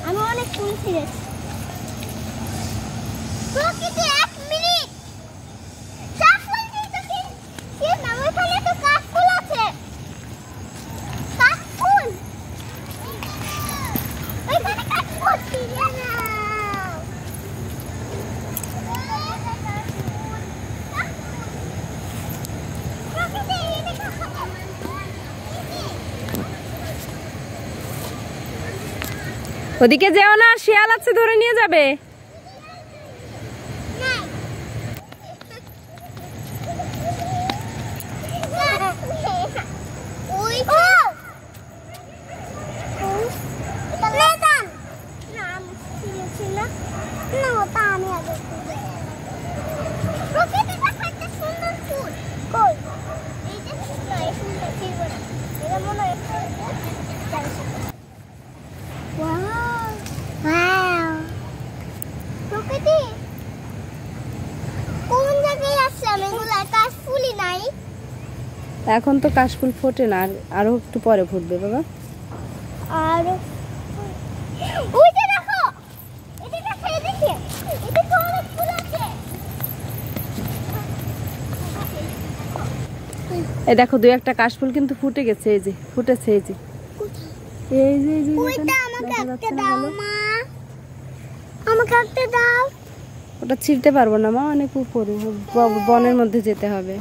আমি অনেক ফুল ছিঁড়েছি। প্রকৃতি 1 মিনিট কাশফুল দিতে কি নাম ওখানে তো কাশফুল আছে। কাশফুল ওইখানে কাশফুল ছিঁড়ে না। ওদিকে যেও না, শিয়াল আছে, ধরে নিয়ে যাবে। এখন তো কাশফুল ফোটে না, আরো একটু পরে ফুটবে বাবা। আর ওই যে দেখো, এটা দেখো, এদিকে এদিকে অনেক ফুল আছে। এই দেখো 2-1টা কাশফুল কিন্তু ফুটে গেছে, এই যে ফুটেছে, এই যে এই যে এই যে ওইটা আমাকে একটা দাও মা, আমাকে একটা দাও। ওটা ছিঁড়তে পারবো না মা, অনেক উপরে, বনের মধ্যে যেতে হবে।